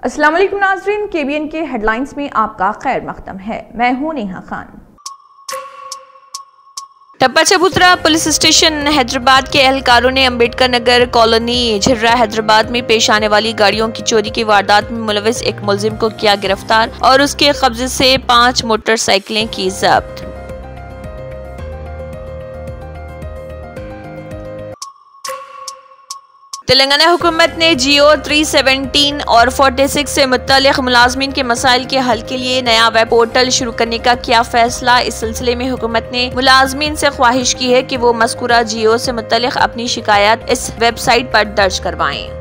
अस्सलाम वालेकुम नाज़रीन, KBN के हेडलाइंस में आपका खैर मक़दम है। मैं हूं नेहा खान। टप्पा चबूतरा पुलिस स्टेशन हैदराबाद के एहलकारों ने अम्बेडकर नगर कॉलोनी झिर्रा हैदराबाद में पेश आने वाली गाड़ियों की चोरी की वारदात में मुलविस एक मुलजिम को किया गिरफ्तार और उसके कब्जे से 5 मोटरसाइकिलें की जब्त। तेलंगाना हुकूमत ने जियो 317 और 46 से मुत्तल्लिक़ मुलाज़मीन के मसाइल के हल के लिए नया वेब पोर्टल शुरू करने का किया फैसला। इस सिलसिले में हुकूमत ने मुलाज़मीन से ख्वाहिश की है कि वो मज़कूरा जियो से मुत्तल्लिक़ अपनी शिकायत इस वेबसाइट पर दर्ज करवाएं।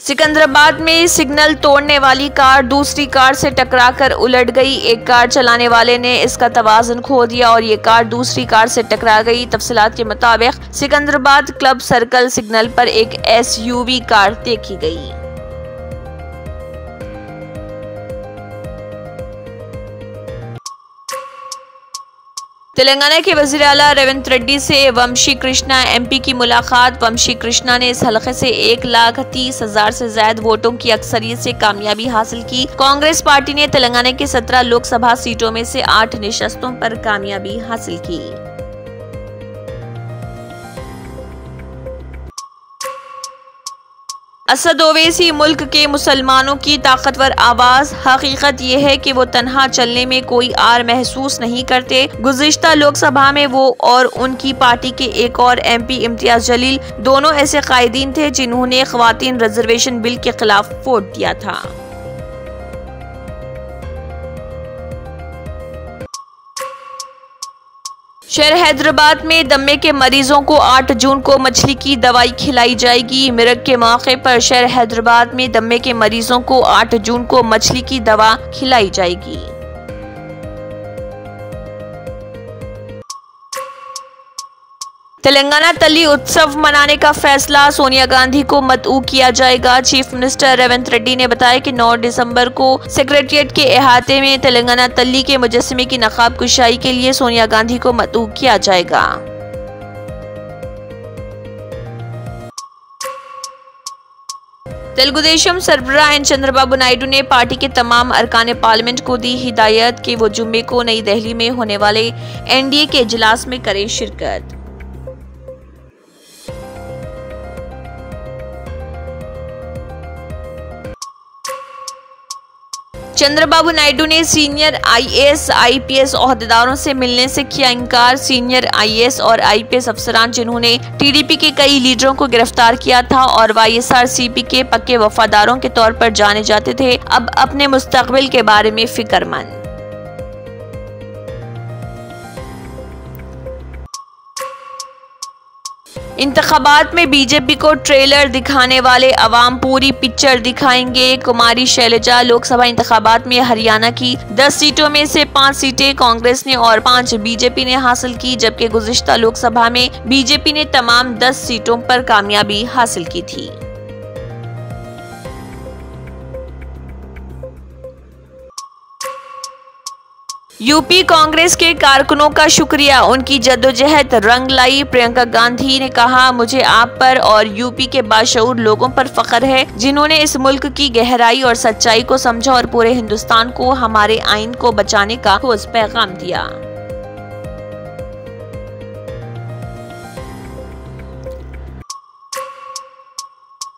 सिकंदराबाद में सिग्नल तोड़ने वाली कार दूसरी कार से टकराकर उलट गई। एक कार चलाने वाले ने इसका तवाज़ुन खो दिया और ये कार दूसरी कार से टकरा गई। तफसीलात के मुताबिक सिकंदराबाद क्लब सर्कल सिग्नल पर एक SUV कार देखी गई। तेलंगाना के वज़ीर आला रेवंत रेड्डी से वंशी कृष्णा MP की मुलाकात। वंशी कृष्णा ने इस हलके से 1,30,000 से ज्यादा वोटों की अक्सरियत से कामयाबी हासिल की। कांग्रेस पार्टी ने तेलंगाना की 17 लोकसभा सीटों में से 8 नशस्तों पर कामयाबी हासिल की। असद ओवैसी मुल्क के मुसलमानों की ताकतवर आवाज। हकीकत ये है कि वो तन्हा चलने में कोई आर महसूस नहीं करते। गुज़िश्ता लोकसभा में वो और उनकी पार्टी के एक और MP इम्तियाज जलील दोनों ऐसे कायदीन थे जिन्होंने ख्वातीन रिजर्वेशन बिल के खिलाफ वोट दिया था। शहर हैदराबाद में दमे के मरीजों को 8 जून को मछली की दवाई खिलाई जाएगी। मिरग के मौके पर शहर हैदराबाद में दमे के मरीजों को 8 जून को मछली की दवा खिलाई जाएगी। तेलंगाना तली उत्सव मनाने का फैसला। सोनिया गांधी को मदऊ किया जाएगा। चीफ मिनिस्टर रेवंत रेड्डी ने बताया कि 9 दिसंबर को सेक्रेटेरिएट के अहाते में तेलंगाना तली के मुजस्समे की नकाब कुशाई के लिए सोनिया गांधी को मदऊ किया जाएगा। तेलुगुदेशम सरबराह एन चंद्रबाबू नायडू ने पार्टी के तमाम अरकान पार्लियामेंट को दी हिदायत कि वो जुम्मे को नई दिल्ली में होने वाले NDA के इजलास में करें शिरकत। चंद्रबाबू नायडू ने सीनियर IAS IPS ओहदेदारों से मिलने से किया इनकार। सीनियर IAS और IPS अफसरान जिन्होंने TDP के कई लीडरों को गिरफ्तार किया था और YSRCP के पक्के वफादारों के तौर पर जाने जाते थे, अब अपने मुस्तकबिल के बारे में फिक्रमंद। इंतखाबात में BJP को ट्रेलर दिखाने वाले अवाम पूरी पिक्चर दिखाएंगे। कुमारी शैलजा। लोकसभा इंतखाबात में हरियाणा की 10 सीटों में से 5 सीटें कांग्रेस ने और 5 BJP ने हासिल की, जबकि गुज़िश्ता लोकसभा में BJP ने तमाम 10 सीटों पर कामयाबी हासिल की थी। यूपी कांग्रेस के कारकुनों का शुक्रिया, उनकी जद्दोजहद रंग लाई। प्रियंका गांधी ने कहा, मुझे आप पर और यूपी के बाशऊर लोगों पर फख्र है जिन्होंने इस मुल्क की गहराई और सच्चाई को समझा और पूरे हिंदुस्तान को हमारे आइन को बचाने का ठोस पैगाम दिया।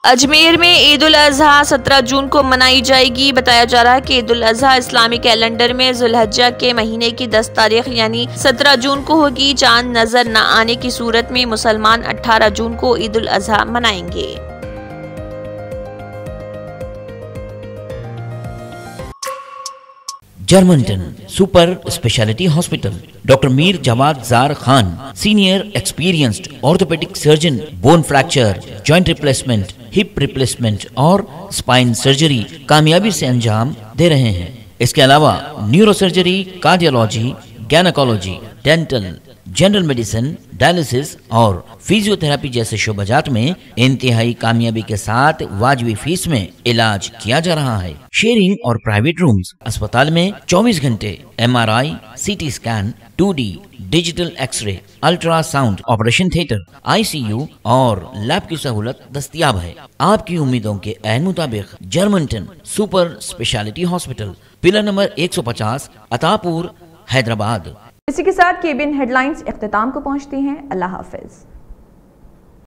अजमेर में ईद उल अजहा 17 जून को मनाई जाएगी। बताया जा रहा है कि ईद उल अजहा इस्लामी कैलेंडर में जुल्हज्जा के महीने की 10 तारीख यानी 17 जून को होगी। चांद नजर न आने की सूरत में मुसलमान 18 जून को ईद उल अजहा मनाएंगे। Germanten super speciality hospital, doctor Mir Jawad Zar Khan, senior experienced orthopaedic surgeon, bone fracture, joint replacement, hip replacement और स्पाइन सर्जरी कामयाबी से अंजाम दे रहे हैं। इसके अलावा neuro surgery, cardiology, gynaecology, dental, general medicine, dialysis और फिजियोथेरेपी जैसे शोबाजात में इंतहाई कामयाबी के साथ वाजिबी फीस में इलाज किया जा रहा है। शेयरिंग और प्राइवेट रूम्स। अस्पताल में 24 घंटे MRI, CT scan, 2D digital x-ray, ultrasound, operation theatre, ICU और लैब की सहूलत दस्तयाब है। आपकी उम्मीदों के ऐन मुताबिक Germanten super speciality hospital, pillar number 150, Attapur, Hyderabad. इसी के साथ केबिन हेडलाइंस इख्तिताम को पहुंचती हैं। अल्लाह हाफिज।